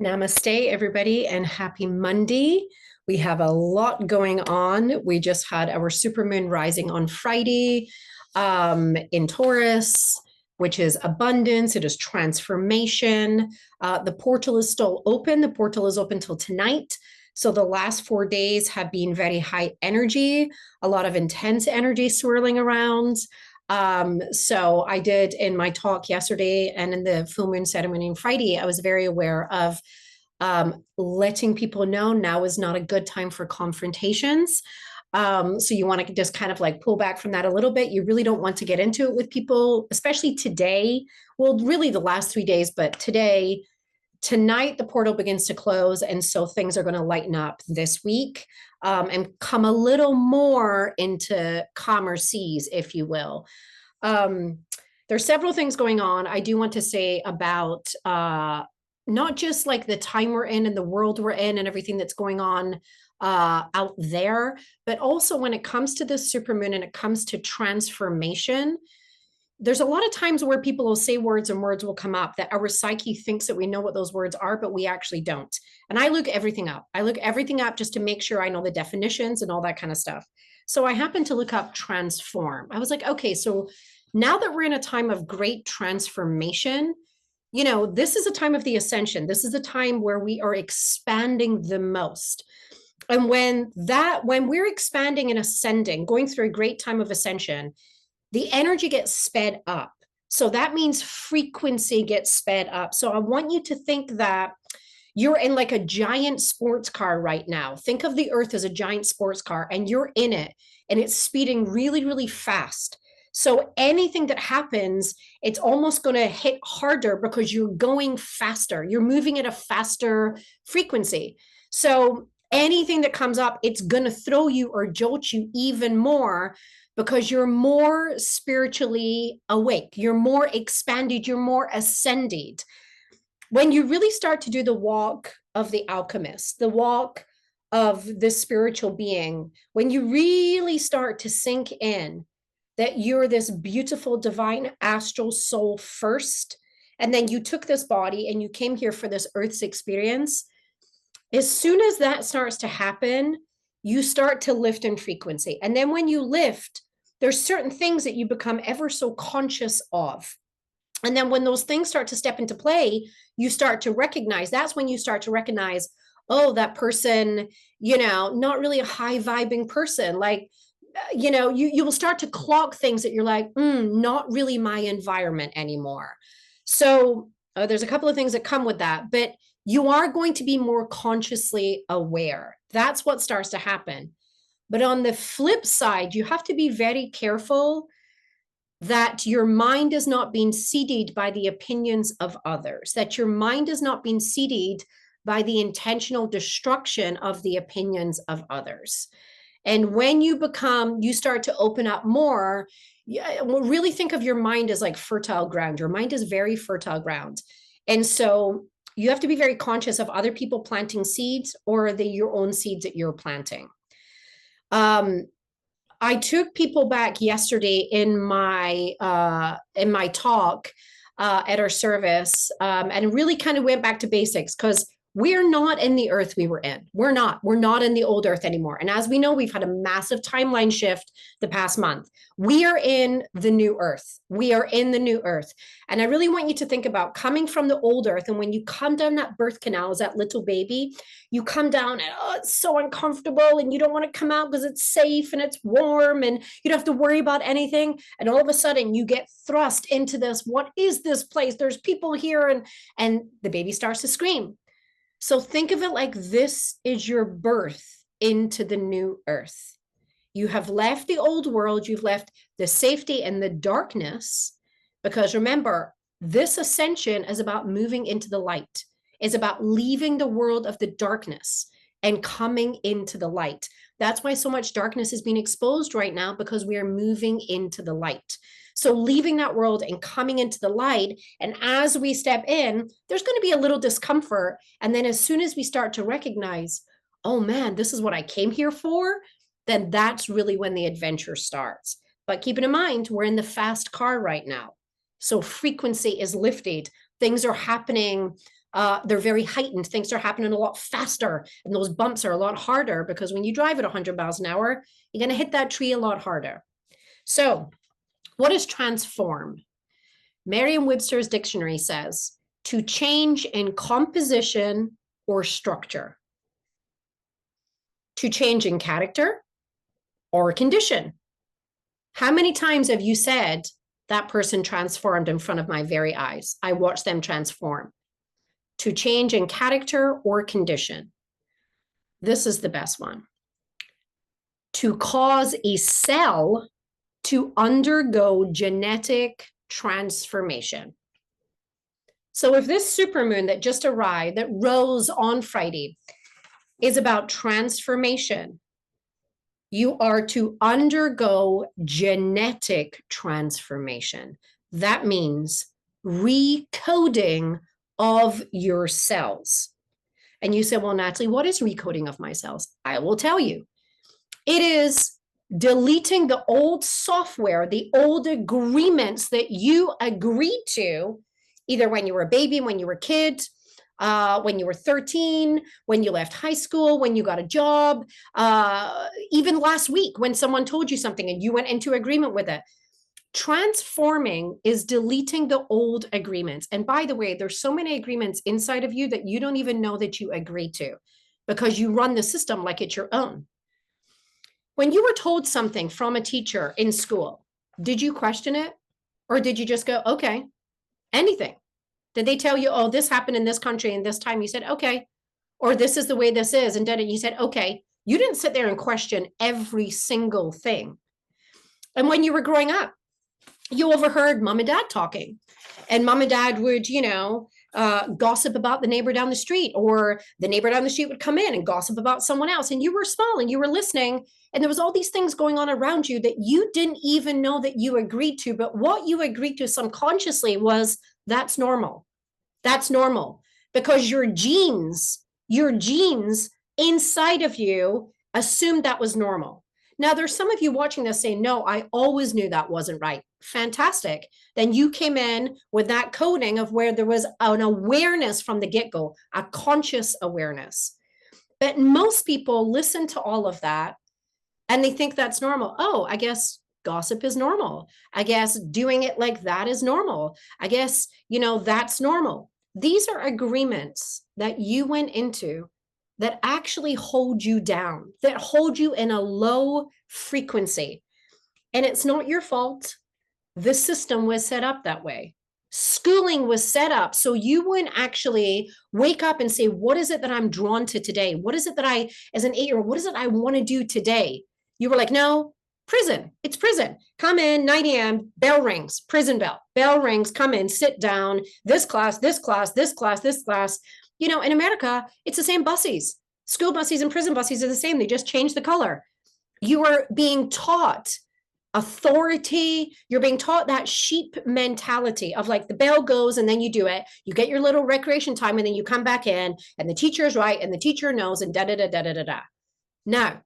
Namaste, everybody, and happy Monday. We have a lot going on. We just had our supermoon rising on Friday in Taurus, which is abundance, it is transformation. The portal is still open. The portal is open till tonight. So the last 4 days have been very high energy, a lot of intense energy swirling around. So I did in my talk yesterday and in the full moon ceremony on Friday, I was very aware of letting people know now is not a good time for confrontations. So you want to just kind of like pull back from that a little bit. You really don't want to get into it with people, especially today. Well, really the last 3 days, but tonight the portal begins to close, and so things are going to lighten up this week and come a little more into calmer seas, if you will. Um, there's several things going on. I do want to say about not just like the time we're in and the world we're in and everything that's going on out there, but also when it comes to this supermoon and it comes to transformation. There's a lot of times where people will say words and words will come up that our psyche thinks that we know what those words are, but we actually don't. And I look everything up. I look everything up just to make sure I know the definitions and all that kind of stuff. So I happened to look up transform. I was like, okay, so now that we're in a time of great transformation, this is a time of the ascension. This is a time where we are expanding the most. And when we're expanding and ascending, going through a great time of ascension, the energy gets sped up. So that means frequency gets sped up. So I want you to think that you're in like a giant sports car right now. Think of the earth as a giant sports car and you're in it and it's speeding really, really fast. So anything that happens, it's almost going to hit harder because you're going faster. You're moving at a faster frequency. So anything that comes up, it's going to throw you or jolt you even more because you're more spiritually awake, you're more expanded, you're more ascended. When you really start to do the walk of the alchemist, the walk of the spiritual being, when you really start to sink in that you're this beautiful divine astral soul first, and then you took this body and you came here for this earth's experience, as soon as that starts to happen, you start to lift in frequency. And then when you lift, there's certain things that you become ever so conscious of. And then when those things start to step into play, you start to recognize, that's when you start to recognize, oh, that person, not really a high vibing person. Like, you will start to clock things that you're like, not really my environment anymore. So there's a couple of things that come with that, but you are going to be more consciously aware. That's what starts to happen. But on the flip side, you have to be very careful that your mind is not being seeded by the opinions of others, that your mind is not being seeded by the intentional destruction of the opinions of others. And when you start to open up more, really think of your mind as like fertile ground. Your mind is very fertile ground. And so you have to be very conscious of other people planting seeds or your own seeds that you're planting. I took people back yesterday in my talk at our service, and really kind of went back to basics because we're not in the earth we were in. We're not in the old earth anymore. And as we know, we've had a massive timeline shift the past month. We are in the new earth. We are in the new earth. And I really want you to think about coming from the old earth. And when you come down that birth canal as that little baby, you come down and it's so uncomfortable and you don't want to come out because it's safe and it's warm and you don't have to worry about anything. And all of a sudden you get thrust into this, what is this place? There's people here, and the baby starts to scream. So think of it like this is your birth into the new earth. You have left the old world, you've left the safety and the darkness, because remember, this ascension is about moving into the light. It's about leaving the world of the darkness and coming into the light. That's why so much darkness is being exposed right now, because we are moving into the light. So leaving that world and coming into the light. And as we step in, there's going to be a little discomfort. And then as soon as we start to recognize, oh man, this is what I came here for, then that's really when the adventure starts. But keep it in mind, we're in the fast car right now. So frequency is lifted. Things are happening They're very heightened. Things are happening a lot faster, and those bumps are a lot harder because when you drive at 100 miles an hour, you're going to hit that tree a lot harder. So, what is transform? Merriam-Webster's dictionary says to change in composition or structure, to change in character or condition. How many times have you said that person transformed in front of my very eyes? I watched them transform. To change in character or condition. This is the best one. To cause a cell to undergo genetic transformation. So if this supermoon that just arrived, that rose on Friday, is about transformation, you are to undergo genetic transformation. That means recoding of your cells. And you say, well, Natalie, what is recoding of my cells? I will tell you. It is deleting the old software, the old agreements that you agreed to, either when you were a baby, when you were a kid, when you were 13, when you left high school, when you got a job, even last week when someone told you something and you went into agreement with it. Transforming is deleting the old agreements. And by the way, there's so many agreements inside of you that you don't even know that you agree to because you run the system like it's your own. When you were told something from a teacher in school, did you question it? Or did you just go, okay, anything? Did they tell you, oh, this happened in this country and this time? You said, okay. Or this is the way this is. And then you said, okay. You didn't sit there and question every single thing. And when you were growing up, you overheard mom and dad talking, and mom and dad would, gossip about the neighbor down the street, or the neighbor down the street would come in and gossip about someone else. And you were small and you were listening, and there was all these things going on around you that you didn't even know that you agreed to. But what you agreed to subconsciously was that's normal. That's normal because your genes inside of you assumed that was normal. Now, there's some of you watching this saying, no, I always knew that wasn't right. Fantastic. Then you came in with that coding of where there was an awareness from the get-go, a conscious awareness. But most people listen to all of that and they think that's normal. Oh, I guess gossip is normal. I guess doing it like that is normal. I guess, that's normal. These are agreements that you went into that actually hold you down, that hold you in a low frequency. And it's not your fault. The system was set up that way. Schooling was set up so you wouldn't actually wake up and say, what is it that I'm drawn to today? What is it that I, as an 8-year-old, what is it I want to do today? You were like, no, prison. It's prison. Come in, 9 a.m., bell rings, prison bell. Bell rings, come in, sit down, this class, this class, this class, this class. In America, it's the same buses. School buses and prison buses are the same. They just change the color. You are being taught authority. You're being taught that sheep mentality of like the bell goes and then you do it. You get your little recreation time and then you come back in and the teacher is right and the teacher knows and da-da-da-da-da-da-da. Now,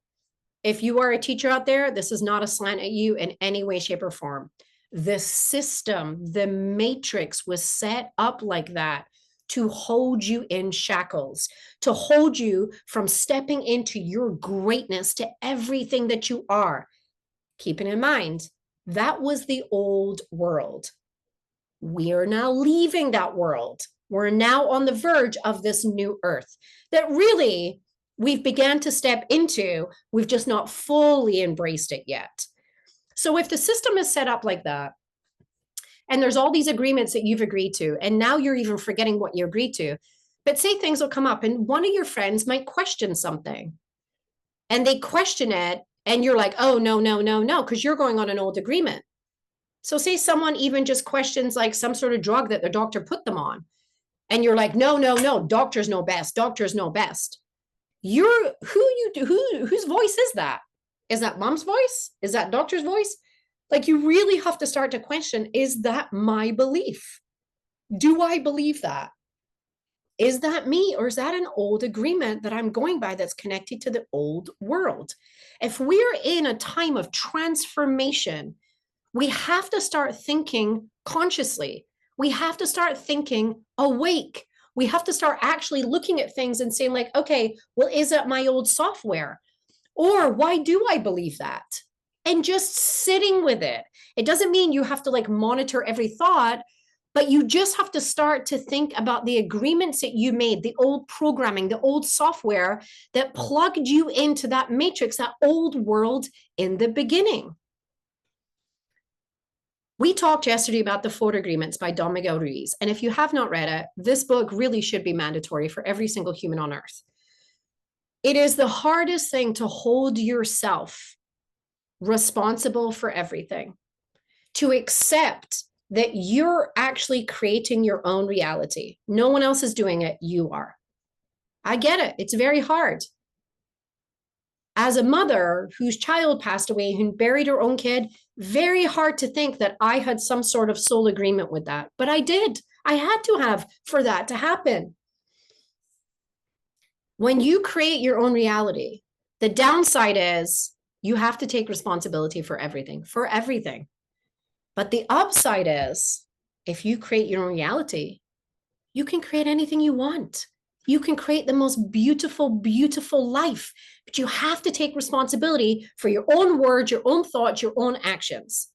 if you are a teacher out there, this is not a slant at you in any way, shape, or form. The system, the matrix was set up like that to hold you in shackles, to hold you from stepping into your greatness, to everything that you are. Keeping in mind, that was the old world. We are now leaving that world. We're now on the verge of this new earth that really we've began to step into. We've just not fully embraced it yet. So if the system is set up like that, and there's all these agreements that you've agreed to, and now you're even forgetting what you agreed to, but say things will come up and one of your friends might question something and they question it and you're like, oh, no, no, no, no, because you're going on an old agreement. So say someone even just questions like some sort of drug that the doctor put them on and you're like, no, no, no, doctors know best, doctors know best. Whose voice is that? Is that mom's voice? Is that doctor's voice? Like you really have to start to question, is that my belief? Do I believe that? Is that me, or is that an old agreement that I'm going by that's connected to the old world? If we're in a time of transformation, we have to start thinking consciously. We have to start thinking awake. We have to start actually looking at things and saying like, okay, well, is it my old software? Or why do I believe that? And just sitting with it. It doesn't mean you have to like monitor every thought, but you just have to start to think about the agreements that you made, the old programming, the old software that plugged you into that matrix, that old world in the beginning. We talked yesterday about the Four Agreements by Don Miguel Ruiz. And if you have not read it, this book really should be mandatory for every single human on earth. It is the hardest thing to hold yourself responsible for everything, to accept that you're actually creating your own reality. No one else is doing it, you are. I get it. It's very hard. As a mother whose child passed away, who buried her own kid, very hard to think that I had some sort of soul agreement with that. But I did. I had to have for that to happen. When you create your own reality, the downside is you have to take responsibility for everything, for everything. But the upside is if you create your own reality, you can create anything you want. You can create the most beautiful, beautiful life, but you have to take responsibility for your own words, your own thoughts, your own actions.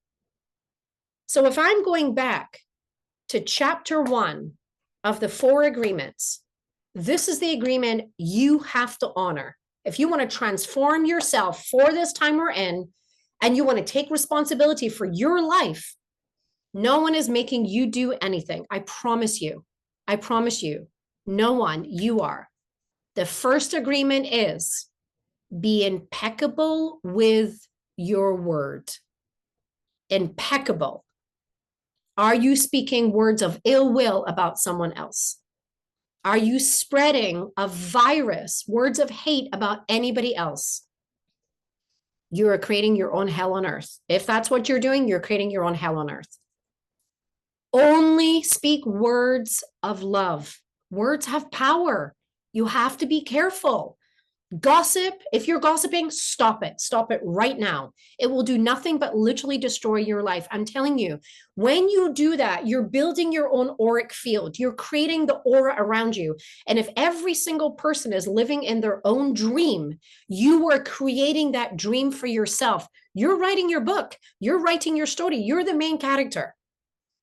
So if I'm going back to chapter 1 of the Four Agreements, this is the agreement you have to honor. If you want to transform yourself for this time we're in, and you want to take responsibility for your life, no one is making you do anything. I promise you. I promise you. No one, you are. The first agreement is be impeccable with your word. Impeccable. Are you speaking words of ill will about someone else? Are you spreading a virus, words of hate about anybody else? You are creating your own hell on earth. If that's what you're doing, you're creating your own hell on earth. Only speak words of love. Words have power. You have to be careful. Gossip, if you're gossiping, stop it. Stop it right now. It will do nothing but literally destroy your life. I'm telling you, when you do that, you're building your own auric field. You're creating the aura around you. And if every single person is living in their own dream, you are creating that dream for yourself. You're writing your book. You're writing your story. You're the main character.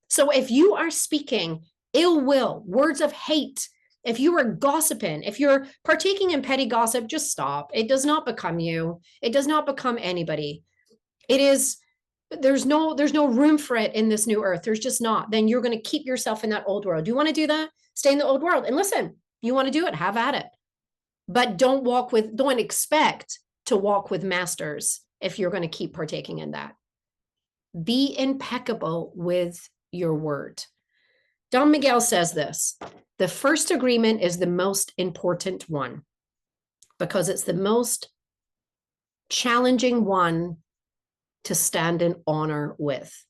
So if you are speaking ill will, words of hate, if you are gossiping, if you're partaking in petty gossip, just stop. It does not become you. It does not become anybody. It is, there's no room for it in this new earth. There's just not. Then you're going to keep yourself in that old world. Do you want to do that? Stay in the old world. And listen, you want to do it, have at it. But don't expect to walk with masters if you're going to keep partaking in that. Be impeccable with your word. Don Miguel says this: the first agreement is the most important one because it's the most challenging one to stand in honor with.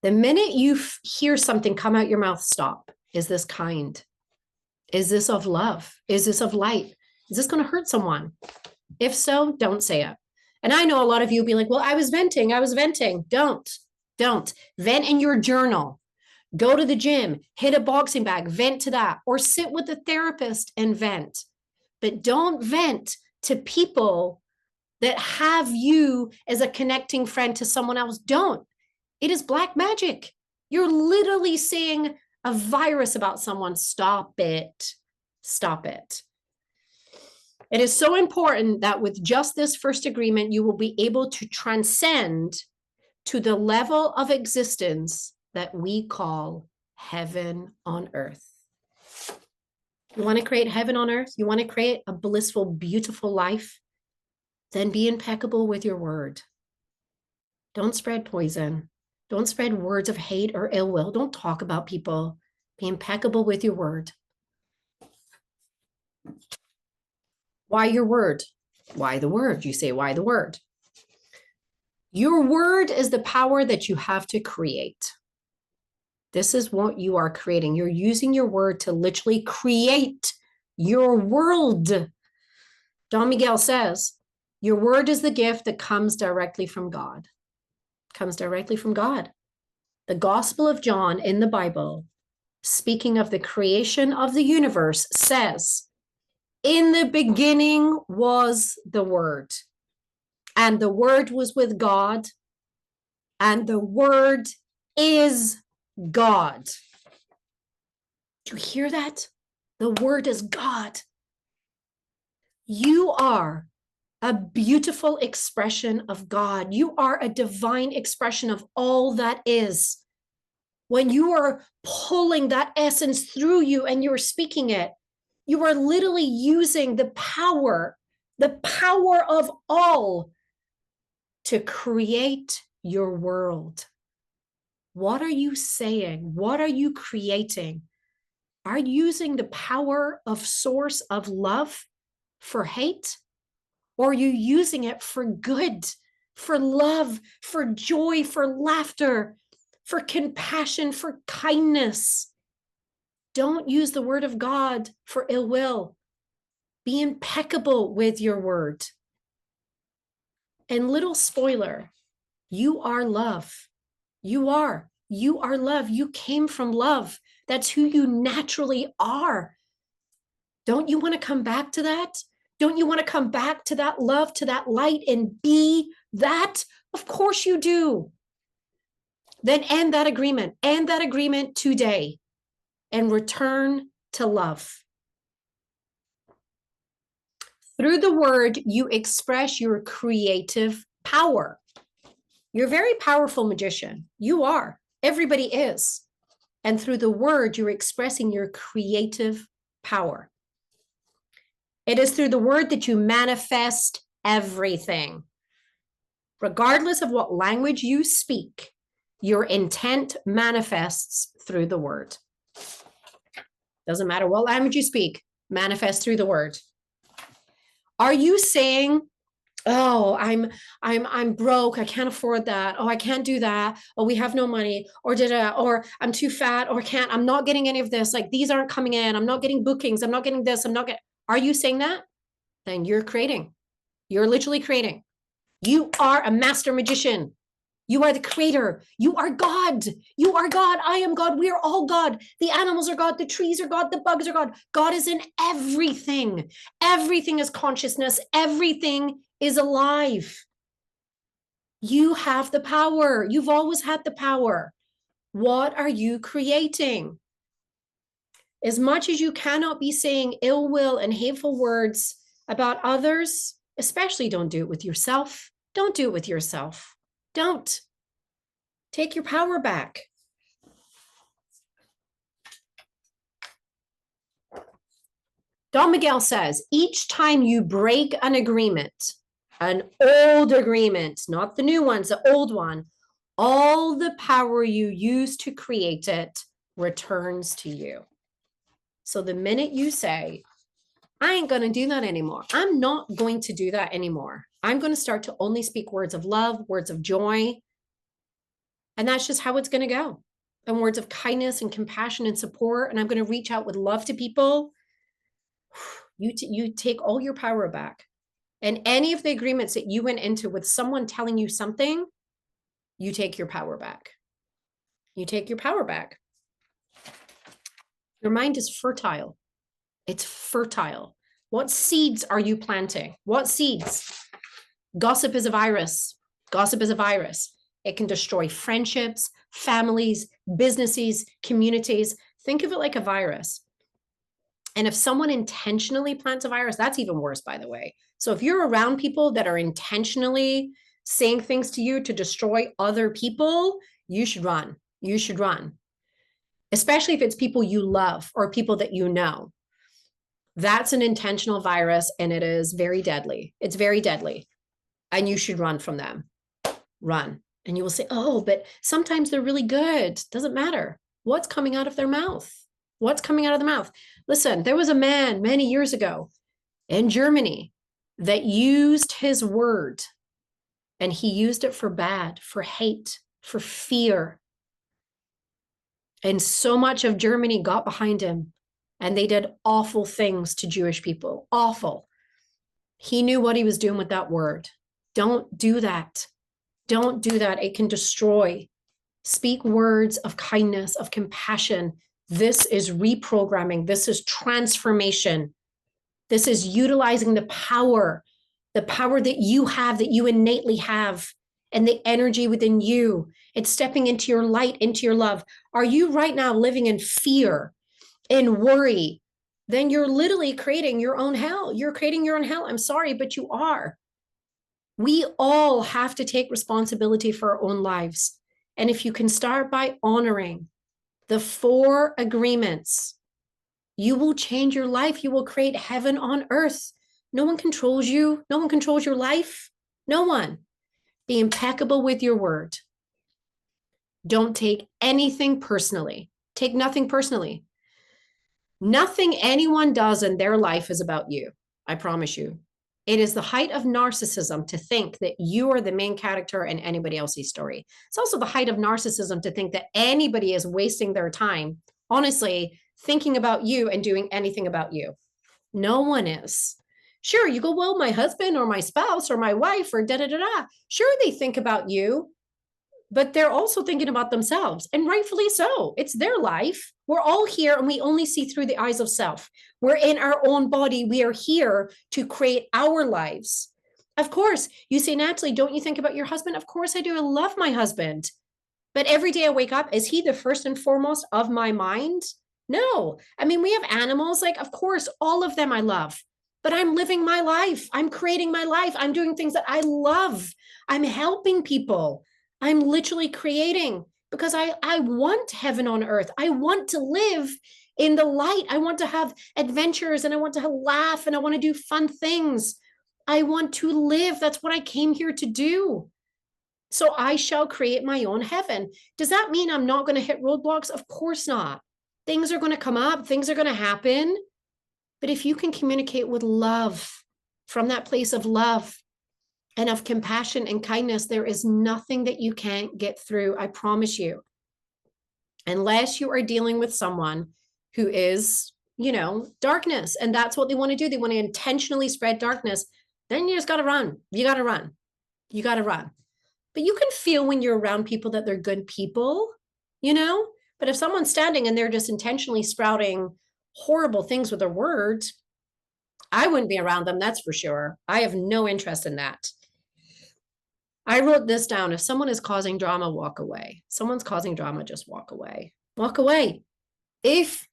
The minute you hear something come out your mouth, stop. Is this kind? Is this of love? Is this of light? Is this going to hurt someone? If so, don't say it. And I know a lot of you will be like, well, I was venting. Don't. Vent in your journal. Go to the gym, hit a boxing bag, vent to that, or sit with a therapist and vent. But don't vent to people that have you as a connecting friend to someone else. Don't. It is black magic. You're literally saying a virus about someone. Stop it. Stop it. It is so important that with just this first agreement, you will be able to transcend to the level of existence that we call heaven on earth. You want to create heaven on earth? You want to create a blissful, beautiful life? Then be impeccable with your word. Don't spread poison. Don't spread words of hate or ill will. Don't talk about people. Be impeccable with your word. Why your word? Why the word? You say, why the word? Your word is the power that you have to create. This is what you are creating. You're using your word to literally create your world. Don Miguel says, your word is the gift that comes directly from God. Comes directly from God. The Gospel of John in the Bible speaking of the creation of the universe, says, in the beginning was the Word, and the Word was with God, and the Word is God. Do you hear that? The Word is God. You are a beautiful expression of God. You are a divine expression of all that is. When you are pulling that essence through you and you're speaking it, you are literally using the power of all to create your world. What are you saying? What are you creating? Are you using the power of source of love for hate? Or are you using it for good, for love, for joy, for laughter, for compassion, for kindness? Don't use the word of God for ill will. Be impeccable with your word. And little spoiler, you are love. You are love. You came from love. That's who you naturally are. Don't you want to come back to that? Don't you want to come back to that love, to that light, and be that? Of course you do. Then end that agreement today, and return to love. Through the word, you express your creative power. You're a very powerful magician. You are. Everybody is. And through the word, you're expressing your creative power. It is through the word that you manifest everything. Regardless of what language you speak, your intent manifests through the word. Doesn't matter what language you speak, manifest through the word. Are you saying, oh, I'm broke, I can't afford that, oh, I can't do that, oh, we have no money, or or I'm too fat, or I'm not getting any of this, like these aren't coming in, I'm not getting bookings, I'm not getting this, are you saying that? Then you're creating. You're literally creating. You are a master magician. You are the creator. You are God. You are God. I am God. We are all God. The animals are God. The trees are God. The bugs are God. God is in everything. Everything is consciousness. Everything is alive. You have the power. You've always had the power. What are you creating? As much as you cannot be saying ill will and hateful words about others, especially don't do it with yourself. Don't do it with yourself. Don't. Take your power back. Don Miguel says, each time you break an agreement, an old agreement, not the new ones, the old one, all the power you use to create it returns to you. So the minute you say, I ain't going to do that anymore. I'm not going to do that anymore. I'm going to start to only speak words of love, words of joy. And that's just how it's going to go. And words of kindness and compassion and support. And I'm going to reach out with love to people. You take all your power back. And any of the agreements that you went into with someone telling you something, you take your power back. You take your power back. Your mind is fertile. It's fertile. What seeds are you planting? What seeds? Gossip is a virus. Gossip is a virus. It can destroy friendships, families, businesses, communities. Think of it like a virus. And if someone intentionally plants a virus, that's even worse, by the way. So if you're around people that are intentionally saying things to you to destroy other people, you should run. You should run. Especially if it's people you love or people that you know. That's an intentional virus, and it is very deadly. It's very deadly. And you should run from them. Run. And you will say, oh, but sometimes they're really good. Doesn't matter. What's coming out of their mouth? What's coming out of the mouth? Listen, there was a man many years ago in Germany that used his word, and he used it for bad, for hate, for fear. And so much of Germany got behind him, and they did awful things to Jewish people. Awful. He knew what he was doing with that word. Don't do that. Don't do that. It can destroy. Speak words of kindness, of compassion. This is reprogramming. This is transformation. This is utilizing the power that you have, that you innately have, and the energy within you. It's stepping into your light, into your love. Are you right now living in fear, in worry? Then you're literally creating your own hell. You're creating your own hell. I'm sorry, but you are. We all have to take responsibility for our own lives. And if you can start by honoring the 4 agreements, you will change your life. You will create heaven on earth. No one controls you. No one controls your life. No one. Be impeccable with your word. Don't take anything personally. Take nothing personally. Nothing anyone does in their life is about you. I promise you. It is the height of narcissism to think that you are the main character in anybody else's story. It's also the height of narcissism to think that anybody is wasting their time, honestly, thinking about you and doing anything about you. No one is. Sure, you go, well, my husband or my spouse or my wife or da da da da. Sure, they think about you, but they're also thinking about themselves, and rightfully so. It's their life. We're all here and we only see through the eyes of self. We're in our own body. We are here to create our lives. Of course, you say, Natalie, don't you think about your husband? Of course I do. I love my husband. But every day I wake up, is he the first and foremost of my mind? No. I mean, we have animals, like, of course, all of them I love, but I'm living my life. I'm creating my life. I'm doing things that I love. I'm helping people. I'm literally creating because I want heaven on earth. I want to live in the light. I want to have adventures and I want to laugh and I want to do fun things. I want to live. That's what I came here to do. So I shall create my own heaven. Does that mean I'm not going to hit roadblocks? Of course not. Things are going to come up. Things are going to happen. But if you can communicate with love from that place of love, and of compassion and kindness, there is nothing that you can't get through. I promise you. Unless you are dealing with someone who is, darkness, and that's what they want to do. They want to intentionally spread darkness. Then you just got to run. You got to run. You got to run. But you can feel when you're around people that they're good people, But if someone's standing and they're just intentionally sprouting horrible things with their words, I wouldn't be around them. That's for sure. I have no interest in that. I wrote this down. If someone is causing drama, walk away. Someone's causing drama, just walk away. Walk away. If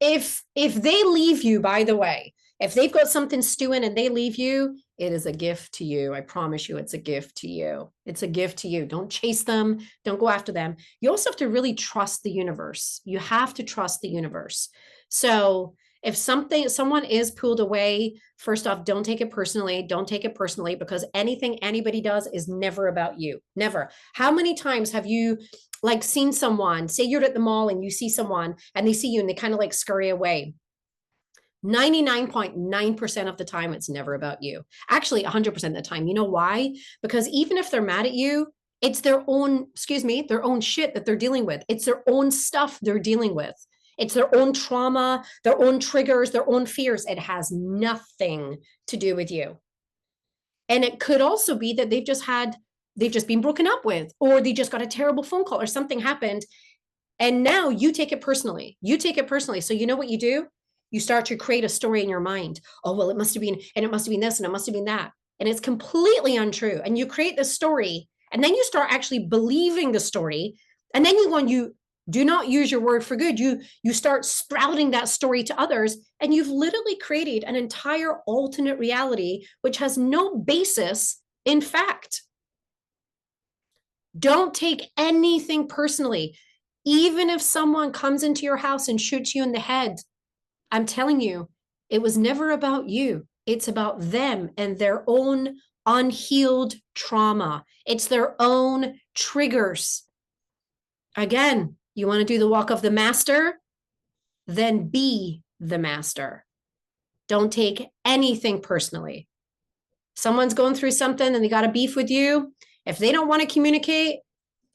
they leave you, by the way, if they've got something stewing and they leave you, it is a gift to you. I promise you, it's a gift to you. It's a gift to you. Don't chase them. Don't go after them. You also have to really trust the universe. You have to trust the universe. So if someone is pulled away, first off, don't take it personally. Don't take it personally, because anything anybody does is never about you. Never. How many times have you seen someone, say you're at the mall and you see someone and they see you and they kind of scurry away? 99.9% of the time, it's never about you. Actually, 100% of the time. You know why? Because even if they're mad at you, it's their own shit that they're dealing with. It's their own stuff they're dealing with. It's their own trauma, their own triggers, their own fears. It has nothing to do with you. And it could also be that they've just been broken up with, or they just got a terrible phone call or something happened. And now you take it personally. You take it personally. So you know what you do? You start to create a story in your mind. Oh, well, it must have been this, and it must have been that. And it's completely untrue. And you create the story, and then you start actually believing the story. And then you do not use your word for good. You start sprouting that story to others, and you've literally created an entire alternate reality, which has no basis in fact. Don't take anything personally. Even if someone comes into your house and shoots you in the head, I'm telling you, it was never about you. It's about them and their own unhealed trauma. It's their own triggers. Again, you want to do the walk of the master? Then be the master. Don't take anything personally. Someone's going through something and they got a beef with you. If they don't want to communicate,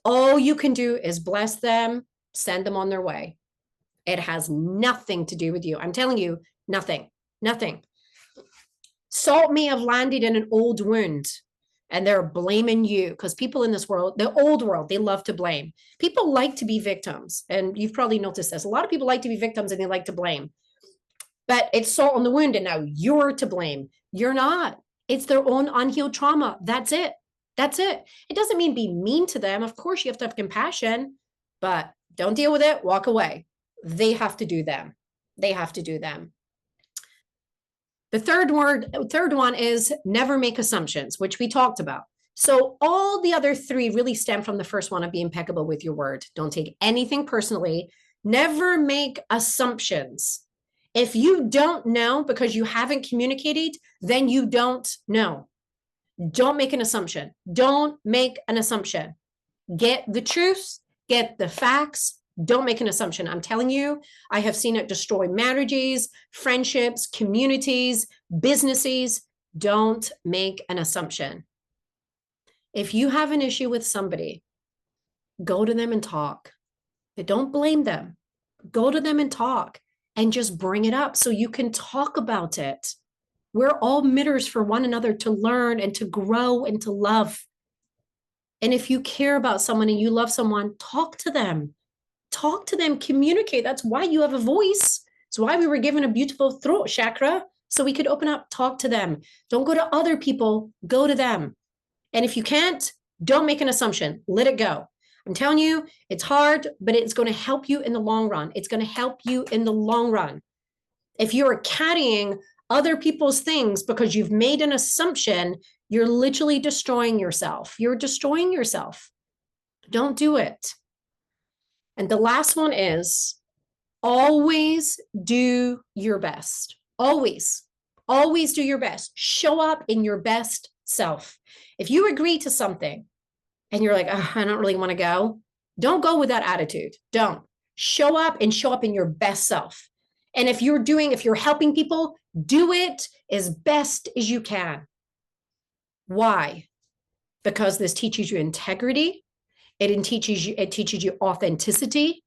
all you can do is bless them, send them on their way. It has nothing to do with you. I'm telling you, nothing. Salt may have landed in an old wound, and they're blaming you, because people in this world, the old world, they love to blame. People like to be victims. And you've probably noticed this. A lot of people like to be victims and they like to blame. But it's salt on the wound, and now you're to blame. You're not. It's their own unhealed trauma. That's it. That's it. It doesn't mean be mean to them. Of course, you have to have compassion, but don't deal with it. Walk away. They have to do them. They have to do them. The third one is never make assumptions, which we talked about. So all the other three really stem from the first one of be impeccable with your word. Don't take anything personally. Never make assumptions. If you don't know because you haven't communicated, then you don't know. Don't make an assumption. Don't make an assumption. Get the truth, get the facts. Don't make an assumption. I'm telling you, I have seen it destroy marriages, friendships, communities, businesses. Don't make an assumption. If you have an issue with somebody, go to them and talk. Don't blame them. Go to them and talk and just bring it up so you can talk about it. We're all mirrors for one another to learn and to grow and to love. And if you care about someone and you love someone, talk to them. Talk to them, communicate. That's why you have a voice. It's why we were given a beautiful throat chakra, so we could open up, talk to them. Don't go to other people, go to them. And if you can't, don't make an assumption. Let it go. I'm telling you, it's hard, but it's going to help you in the long run. It's going to help you in the long run. If you're carrying other people's things because you've made an assumption, you're literally destroying yourself. You're destroying yourself. Don't do it. And the last one is always do your best. Always, always do your best. Show up in your best self. If you agree to something and you're like, oh, I don't really want to go, don't go with that attitude. Don't. Show up and show up in your best self. And if you're helping people, do it as best as you can. Why? Because this teaches you integrity. It teaches you authenticity,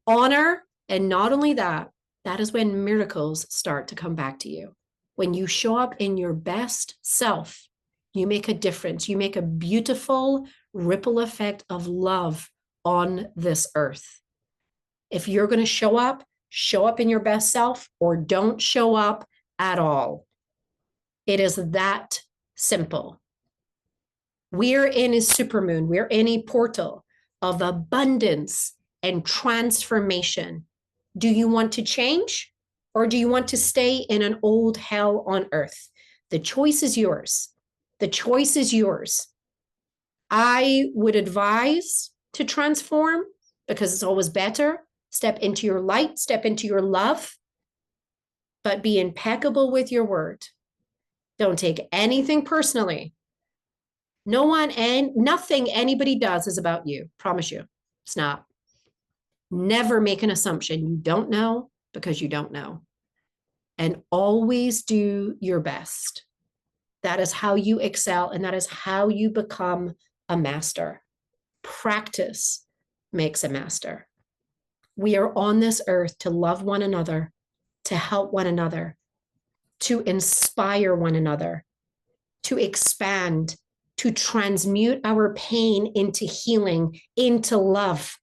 honor, and not only that, that is when miracles start to come back to you. When you show up in your best self, you make a difference. You make a beautiful ripple effect of love on this earth. If you're going to show up in your best self, or don't show up at all. It is that simple. We're in a supermoon. We're in a portal of abundance and transformation. Do you want to change, or do you want to stay in an old hell on earth? The choice is yours. The choice is yours. I would advise to transform because it's always better. Step into your light, step into your love, but be impeccable with your word. Don't take anything personally. No one and nothing anybody does is about you. Promise you. It's not. Never make an assumption. You don't know because you don't know. And always do your best. That is how you excel, and that is how you become a master. Practice makes a master. We are on this earth to love one another, to help one another, to inspire one another, to expand, to transmute our pain into healing, into love.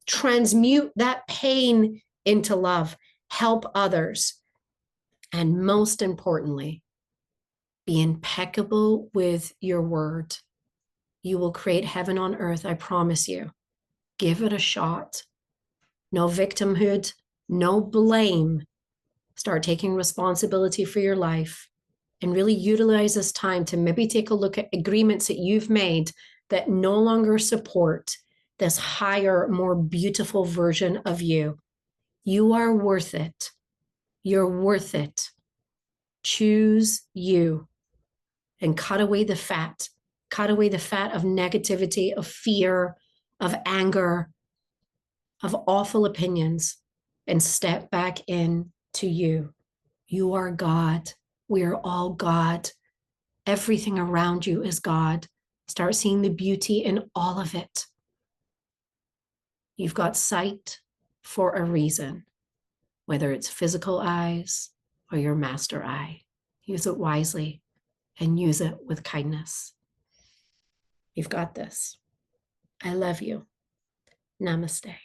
Transmute that pain into love. Help others. And most importantly, be impeccable with your word. You will create heaven on earth, I promise you. Give it a shot. No victimhood, no blame. Start taking responsibility for your life and really utilize this time to maybe take a look at agreements that you've made that no longer support this higher, more beautiful version of you. You are worth it. You're worth it. Choose you and cut away the fat. Cut away the fat of negativity, of fear, of anger, of awful opinions, and step back in to you. You are God. We are all God. Everything around you is God. Start seeing the beauty in all of it. You've got sight for a reason, whether it's physical eyes or your master eye. Use it wisely and use it with kindness. You've got this. I love you. Namaste.